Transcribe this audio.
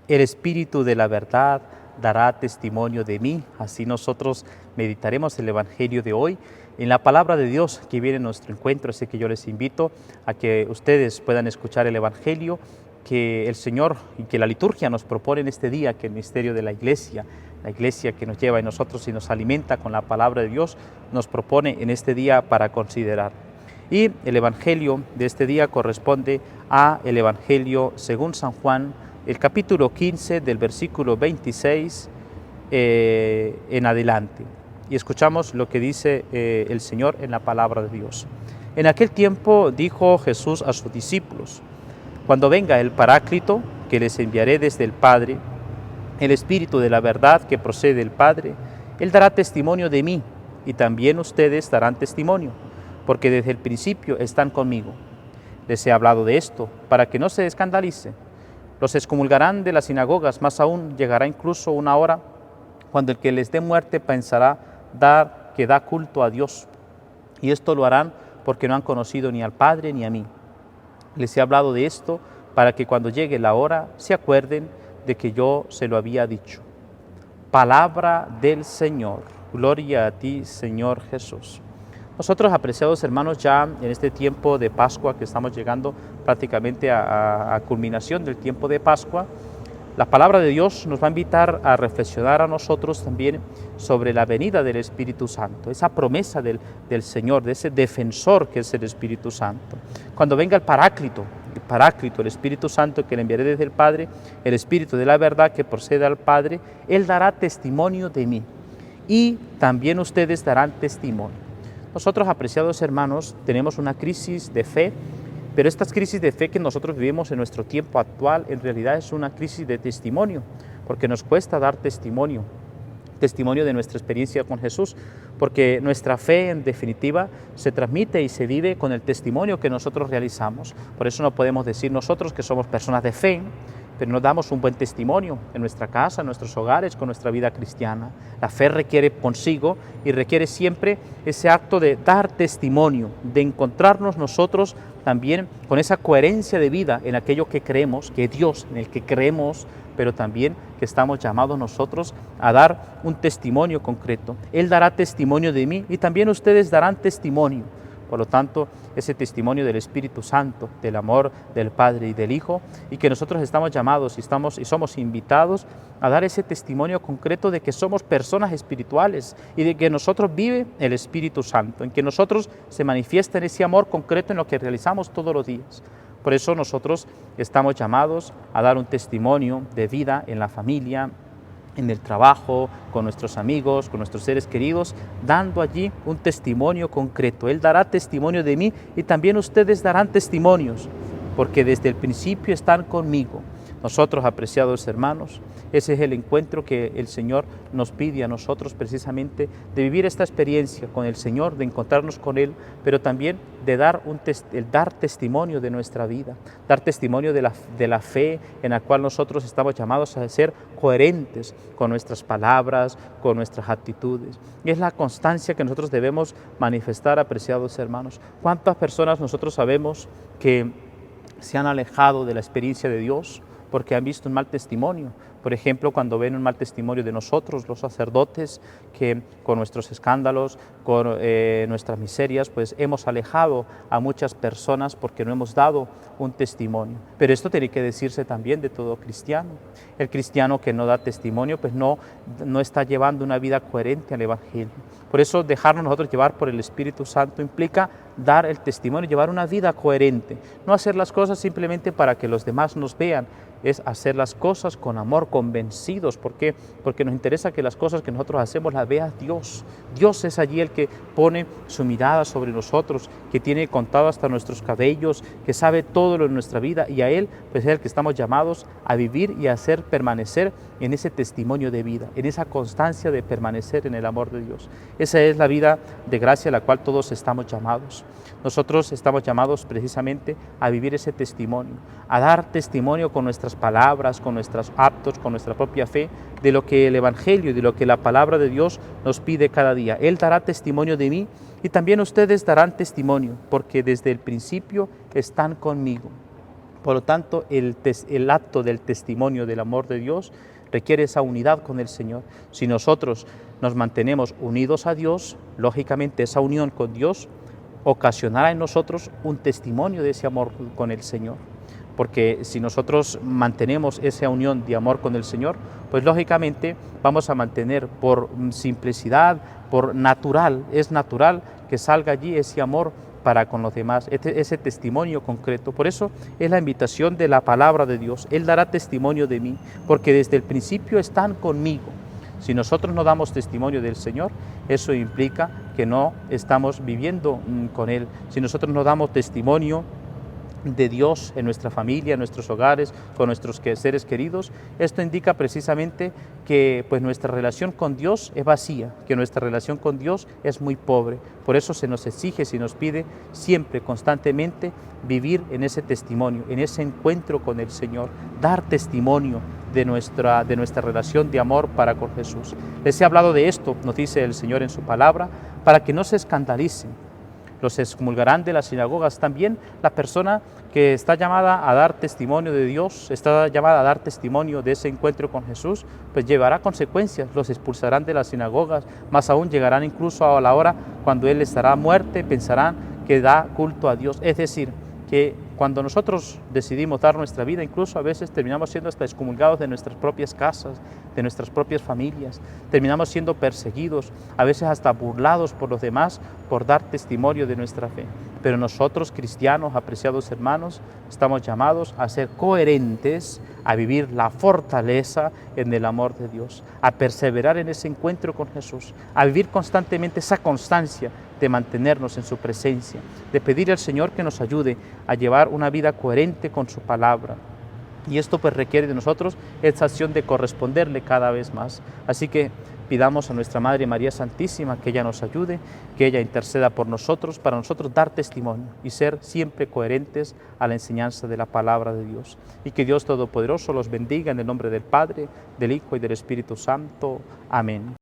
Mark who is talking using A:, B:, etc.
A: El Espíritu de la verdad dará testimonio de mí. Así nosotros meditaremos el Evangelio de hoy en la palabra de Dios que viene en nuestro encuentro. Así que yo les invito a que ustedes puedan escuchar el Evangelio que el Señor y que la liturgia nos propone en este día, que el misterio de la iglesia que nos lleva en nosotros y nos alimenta con la palabra de Dios, nos propone en este día para considerar. Y el Evangelio de este día corresponde a el Evangelio según San Juan, el capítulo 15 del versículo 26 en adelante. Y escuchamos lo que dice el Señor en la palabra de Dios. En aquel tiempo dijo Jesús a sus discípulos: cuando venga el Paráclito, que les enviaré desde el Padre, el Espíritu de la verdad que procede del Padre, Él dará testimonio de mí, y también ustedes darán testimonio, porque desde el principio están conmigo. Les he hablado de esto, para que no se escandalicen. Los excomulgarán de las sinagogas, más aún llegará incluso una hora cuando el que les dé muerte pensará que da culto a Dios. Y esto lo harán porque no han conocido ni al Padre ni a mí. Les he hablado de esto para que cuando llegue la hora se acuerden de que yo se lo había dicho. Palabra del Señor. Gloria a ti, Señor Jesús. Nosotros, apreciados hermanos, ya en este tiempo de Pascua, que estamos llegando prácticamente a culminación del tiempo de Pascua, la palabra de Dios nos va a invitar a reflexionar a nosotros también sobre la venida del Espíritu Santo, esa promesa del Señor, de ese defensor que es el Espíritu Santo. Cuando venga el Paráclito, el Espíritu Santo que le enviaré desde el Padre, el Espíritu de la verdad que procede al Padre, Él dará testimonio de mí y también ustedes darán testimonio. Nosotros, apreciados hermanos, tenemos una crisis de fe, pero esta crisis de fe que nosotros vivimos en nuestro tiempo actual en realidad es una crisis de testimonio, porque nos cuesta dar testimonio de nuestra experiencia con Jesús, porque nuestra fe en definitiva se transmite y se vive con el testimonio que nosotros realizamos. Por eso no podemos decir nosotros que somos personas de fe, pero no damos un buen testimonio en nuestra casa, en nuestros hogares, con nuestra vida cristiana. La fe requiere consigo y requiere siempre ese acto de dar testimonio, de encontrarnos nosotros también con esa coherencia de vida en aquello que creemos, que Dios en el que creemos, pero también que estamos llamados nosotros a dar un testimonio concreto. Él dará testimonio de mí y también ustedes darán testimonio. Por lo tanto, ese testimonio del Espíritu Santo, del amor del Padre y del Hijo, y que nosotros estamos llamados y somos invitados a dar ese testimonio concreto de que somos personas espirituales y de que en nosotros vive el Espíritu Santo, en que nosotros se manifiesta en ese amor concreto en lo que realizamos todos los días. Por eso nosotros estamos llamados a dar un testimonio de vida en la familia, en el trabajo, con nuestros amigos, con nuestros seres queridos, dando allí un testimonio concreto. Él dará testimonio de mí y también ustedes darán testimonios, porque desde el principio están conmigo. Nosotros, apreciados hermanos, ese es el encuentro que el Señor nos pide a nosotros precisamente, de vivir esta experiencia con el Señor, de encontrarnos con Él, pero también de dar testimonio de nuestra vida, dar testimonio de la fe en la cual nosotros estamos llamados a ser coherentes con nuestras palabras, con nuestras actitudes. Y es la constancia que nosotros debemos manifestar, apreciados hermanos. ¿Cuántas personas nosotros sabemos que se han alejado de la experiencia de Dios porque han visto un mal testimonio? Por ejemplo, cuando ven un mal testimonio de nosotros, los sacerdotes, que con nuestros escándalos, con nuestras miserias, pues hemos alejado a muchas personas porque no hemos dado un testimonio. Pero esto tiene que decirse también de todo cristiano. El cristiano que no da testimonio, pues no está llevando una vida coherente al Evangelio. Por eso dejarnos nosotros llevar por el Espíritu Santo implica dar el testimonio, llevar una vida coherente. No hacer las cosas simplemente para que los demás nos vean, es hacer las cosas con amor, convencidos. ¿Por qué? Porque nos interesa que las cosas que nosotros hacemos las vea Dios. Dios es allí el que pone su mirada sobre nosotros, que tiene contado hasta nuestros cabellos, que sabe todo lo de nuestra vida, y a Él pues es el que estamos llamados a vivir y a hacer permanecer en ese testimonio de vida, en esa constancia de permanecer en el amor de Dios. Esa es la vida de gracia a la cual todos estamos llamados. Nosotros estamos llamados precisamente a vivir ese testimonio, a dar testimonio con nuestras palabras, con nuestros actos, con nuestra propia fe, de lo que el Evangelio y de lo que la palabra de Dios nos pide cada día. Él dará testimonio de mí y también ustedes darán testimonio, porque desde el principio están conmigo. Por lo tanto, el acto del testimonio del amor de Dios requiere esa unidad con el Señor. Si nosotros nos mantenemos unidos a Dios, lógicamente esa unión con Dios ocasionará en nosotros un testimonio de ese amor con el Señor. Porque si nosotros mantenemos esa unión de amor con el Señor, pues lógicamente vamos a mantener por simplicidad, por natural, es natural que salga allí ese amor para con los demás, ese testimonio concreto. Por eso es la invitación de la palabra de Dios. Él dará testimonio de mí, porque desde el principio están conmigo. Si nosotros no damos testimonio del Señor, eso implica que no estamos viviendo con Él. Si nosotros no damos testimonio de Dios en nuestra familia, en nuestros hogares, con nuestros seres queridos, esto indica precisamente que pues nuestra relación con Dios es vacía, que nuestra relación con Dios es muy pobre. Por eso se nos exige, se nos pide siempre, constantemente, vivir en ese testimonio, en ese encuentro con el Señor, dar testimonio de nuestra relación de amor para con Jesús. Les he hablado de esto, nos dice el Señor en su palabra, para que no se escandalicen. Los excomulgarán de las sinagogas. También la persona que está llamada a dar testimonio de Dios, está llamada a dar testimonio de ese encuentro con Jesús, pues llevará consecuencias, los expulsarán de las sinagogas, más aún llegarán incluso a la hora cuando Él les dará muerte, pensarán que da culto a Dios. Es decir, que cuando nosotros decidimos dar nuestra vida, incluso a veces terminamos siendo hasta excomulgados de nuestras propias casas, de nuestras propias familias, terminamos siendo perseguidos, a veces hasta burlados por los demás por dar testimonio de nuestra fe. Pero nosotros, cristianos, apreciados hermanos, estamos llamados a ser coherentes, a vivir la fortaleza en el amor de Dios, a perseverar en ese encuentro con Jesús, a vivir constantemente esa constancia de mantenernos en su presencia, de pedir al Señor que nos ayude a llevar una vida coherente con su palabra. Y esto pues requiere de nosotros esta acción de corresponderle cada vez más. Así que pidamos a nuestra Madre María Santísima que ella nos ayude, que ella interceda por nosotros, para nosotros dar testimonio y ser siempre coherentes a la enseñanza de la palabra de Dios. Y que Dios Todopoderoso los bendiga en el nombre del Padre, del Hijo y del Espíritu Santo. Amén.